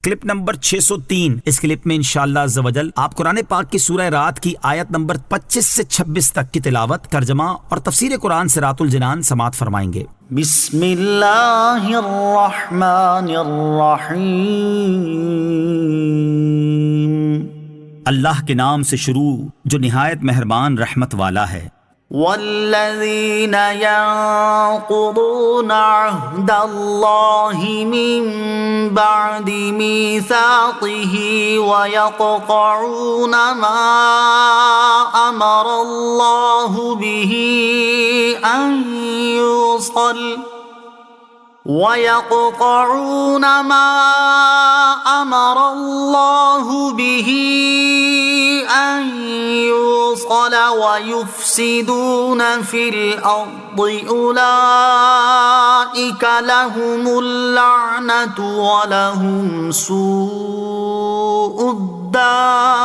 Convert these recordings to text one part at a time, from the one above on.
Clip number 603۔ اس clip میں انشاءاللہ عز و جل آپ قرآن پاک کی سورہ رات کی آیت نمبر 25 سے 26 تک کی تلاوت، ترجمہ اور تفسیر قرآن صراط الجنان سماعت فرمائیں گے۔ بسم اللہ الرحمن الرحیم۔ اللہ کے نام سے شروع جو نہایت مہربان رحمت والا ہے۔ والذین ينقضون عہد اللہ من بعد میثاقہ ویقطعون ما امر اللہ به ان یوصل وَيَقْطَعُونَ مَا أَمَرَ اللَّهُ بِهِ أَن يُوصَلَ وَيُفْسِدُونَ فِي الْأَرْضِ أُولَئِكَ لَهُمُ اللَّعْنَةُ وَلَهُمْ سُوءُ الدَّارِ۔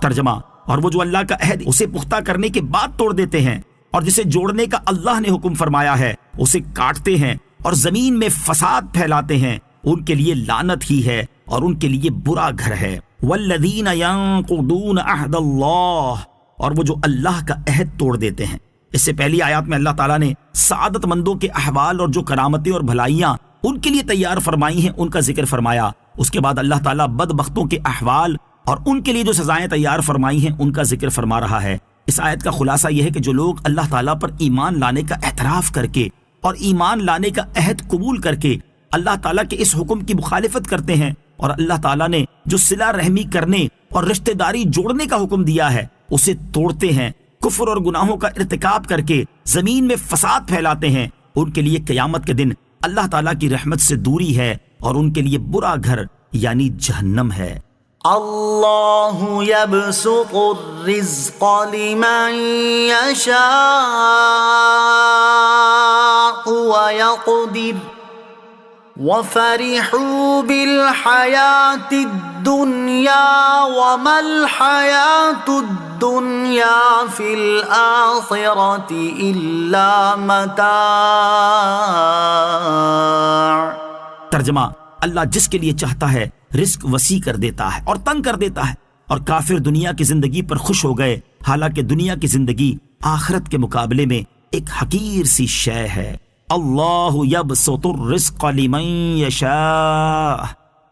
ترجمہ، اور وہ جو اللہ کا عہد اسے پختہ کرنے کے بعد توڑ دیتے ہیں اور جسے جوڑنے کا اللہ نے حکم فرمایا ہے اسے کاٹتے ہیں اور زمین میں فساد پھیلاتے ہیں، ان کے لیے لعنت ہی ہے اور ان کے لیے برا گھر ہے۔ والذین ینقضون عہد اللہ، اور وہ جو اللہ کا عہد توڑ دیتے ہیں۔ اس سے پہلی آیات میں اللہ تعالیٰ نے سعادت مندوں کے احوال اور جو کرامتیں اور بھلائیاں ان کے لیے تیار فرمائی ہیں ان کا ذکر فرمایا۔ اس کے بعد اللہ تعالیٰ بدبختوں کے احوال اور ان کے لیے جو سزائیں تیار فرمائی ہیں ان کا ذکر فرما رہا ہے۔ اس آیت کا خلاصہ یہ ہے کہ جو لوگ اللہ تعالیٰ پر ایمان لانے کا اعتراف کر کے اور ایمان لانے کا عہد قبول کر کے اللہ تعالیٰ کے اس حکم کی مخالفت کرتے ہیں اور اللہ تعالیٰ نے جو صلہ رحمی کرنے اور رشتہ داری جوڑنے کا حکم دیا ہے اسے توڑتے ہیں، کفر اور گناہوں کا ارتکاب کر کے زمین میں فساد پھیلاتے ہیں، ان کے لیے قیامت کے دن اللہ تعالیٰ کی رحمت سے دوری ہے اور ان کے لیے برا گھر یعنی جہنم ہے۔ اللہ یبسط الرزق لمن یشاء ویقدر وفرحوا بالحیاة الدنیا وما الحیاة الدنیا فی الآخرة الا متاع۔ ترجمہ، اللہ جس کے لیے چاہتا ہے رزق وسیع کر دیتا ہے اور تنگ کر دیتا ہے، اور کافر دنیا کی زندگی پر خوش ہو گئے، حالانکہ دنیا کی زندگی آخرت کے مقابلے میں ایک حقیر سی شے ہے۔ اللہ یبسط الرزق لمن یشاء،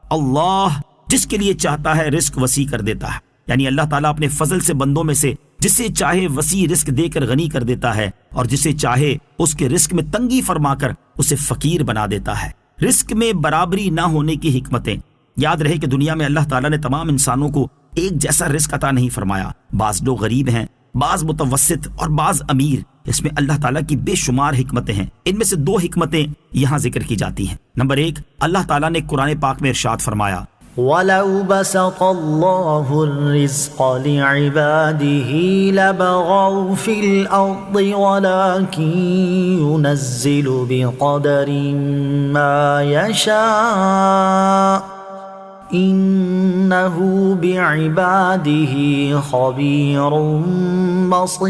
اللہ جس کے لیے چاہتا ہے رزق وسیع کر دیتا ہے، یعنی اللہ تعالیٰ اپنے فضل سے بندوں میں سے جسے چاہے وسیع رزق دے کر غنی کر دیتا ہے اور جسے چاہے اس کے رزق میں تنگی فرما کر اسے فقیر بنا دیتا ہے۔ رزق میں برابری نہ ہونے کی حکمتیں۔ یاد رہے کہ دنیا میں اللہ تعالیٰ نے تمام انسانوں کو ایک جیسا رزق عطا نہیں فرمایا، بعض لوگ غریب ہیں، بعض متوسط اور بعض امیر۔ اس میں اللہ تعالیٰ کی بے شمار حکمتیں ہیں، ان میں سے دو حکمتیں یہاں ذکر کی جاتی ہیں۔ نمبر 1، اللہ تعالیٰ نے قرآن پاک میں ارشاد فرمایا، وَلَوْ بَسَطَ اللَّهُ الرِّزْقَ لِعِبَادِهِ لَبَغَوْا فِي الْأَرْضِ وَلَكِنْ يُنَزِّلُ بِقَدَرٍ مَا يَشَاءُ إِنَّهُ بِعِبَادِهِ خَبِيرٌ بَصِيرٌ۔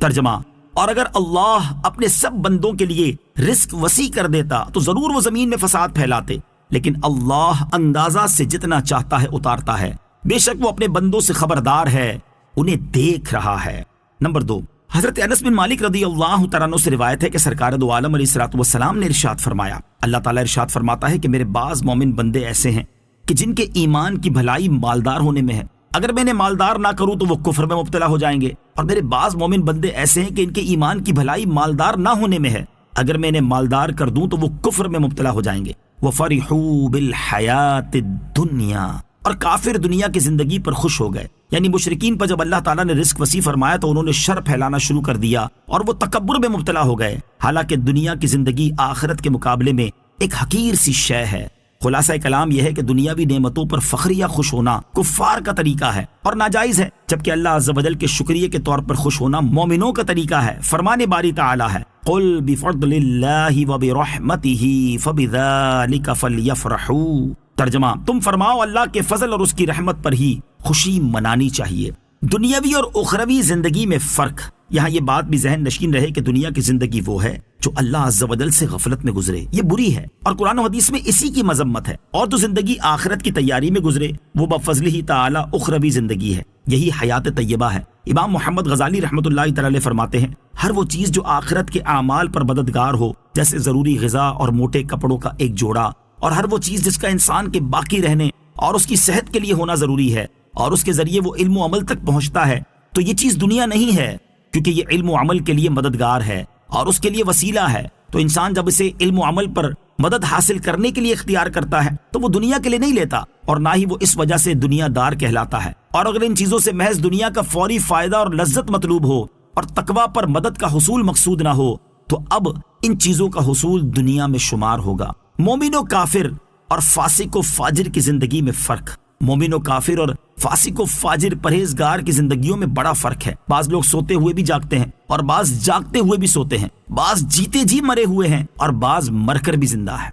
ترجمہ، اور اگر اللہ اپنے سب بندوں کے لیے رزق وسیع کر دیتا تو ضرور وہ زمین میں فساد پھیلاتے، لیکن اللہ اندازہ سے جتنا چاہتا ہے اتارتا ہے، بے شک وہ اپنے بندوں سے خبردار ہے، انہیں دیکھ رہا ہے۔ نمبر 2، حضرت انس بن مالک رضی اللہ تعالیٰ عنہ سے روایت ہے کہ سرکار دو عالم علیہ الصلوۃ والسلام نے ارشاد فرمایا، اللہ تعالیٰ ارشاد فرماتا ہے کہ میرے بعض مومن بندے ایسے ہیں کہ جن کے ایمان کی بھلائی مالدار ہونے میں ہے، اگر میں انہیں مالدار نہ کروں تو وہ کفر میں مبتلا ہو جائیں گے، اور میرے بعض مومن بندے ایسے ہیں کہ ان کے ایمان کی بھلائی مالدار نہ ہونے میں ہے، اگر میں انہیں مالدار کر دوں تو وہ کفر میں مبتلا ہو جائیں گے۔ وَفَرِحُوا بِالْحَيَاةِ الدُّنْيَا، اور کافر دنیا کی زندگی پر خوش ہو گئے، یعنی مشرکین پر جب اللہ تعالیٰ نے رزق وسیع فرمایا تو انہوں نے شر پھیلانا شروع کر دیا اور وہ تکبر میں مبتلا ہو گئے، حالانکہ دنیا کی زندگی آخرت کے مقابلے میں ایک حقیر سی شے ہے۔ خلاصہ کلام یہ ہے کہ دنیاوی نعمتوں پر فخر یا خوش ہونا کفار کا طریقہ ہے اور ناجائز ہے، جبکہ اللہ عز و جل کے شکریہ کے طور پر خوش ہونا مومنوں کا طریقہ ہے۔ فرمان باری تعالی ہے، قل بفضل اللہ وبرحمتہ فبذلک فلیفرحوا۔ ترجمہ، تم فرماؤ اللہ کے فضل اور اس کی رحمت پر ہی خوشی منانی چاہیے۔ دنیاوی اور اخروی زندگی میں فرق۔ یہاں یہ بات بھی ذہن نشین رہے کہ دنیا کی زندگی وہ ہے جو اللہ عز و جل سے غفلت میں گزرے، یہ بری ہے، اور قرآن و حدیث میں اسی کی مذمت ہے، اور تو زندگی آخرت کی تیاری میں گزرے وہ بفضلہ تعالی اخروی زندگی ہے، یہی حیات طیبہ ہے۔ امام محمد غزالی رحمۃ اللہ تعالی فرماتے ہیں ہر وہ چیز جو آخرت کے اعمال پر مددگار ہو، جیسے ضروری غذا اور موٹے کپڑوں کا ایک جوڑا، اور ہر وہ چیز جس کا انسان کے باقی رہنے اور اس کی صحت کے لیے ہونا ضروری ہے اور اس کے ذریعے وہ علم و عمل تک پہنچتا ہے، تو یہ چیز دنیا نہیں ہے، کیونکہ یہ علم و عمل کے لیے مددگار ہے اور اس کے لیے وسیلہ ہے۔ تو انسان جب اسے علم و عمل پر مدد حاصل کرنے کے لیے اختیار کرتا ہے تو وہ دنیا کے لیے نہیں لیتا، اور نہ ہی وہ اس وجہ سے دنیا دار کہلاتا ہے۔ اور اگر ان چیزوں سے محض دنیا کا فوری فائدہ اور لذت مطلوب ہو اور تقویٰ پر مدد کا حصول مقصود نہ ہو، تو اب ان چیزوں کا حصول دنیا میں شمار ہوگا۔ مومن و کافر اور فاسق و فاجر کی زندگی میں فرق۔ مومن و کافر اور فاسق و فاجر پرہیزگار کی زندگیوں میں بڑا فرق ہے۔ بعض لوگ سوتے ہوئے بھی جاگتے ہیں اور بعض جاگتے ہوئے بھی سوتے ہیں، بعض جیتے جی مرے ہوئے ہیں اور بعض مر کر بھی زندہ ہے۔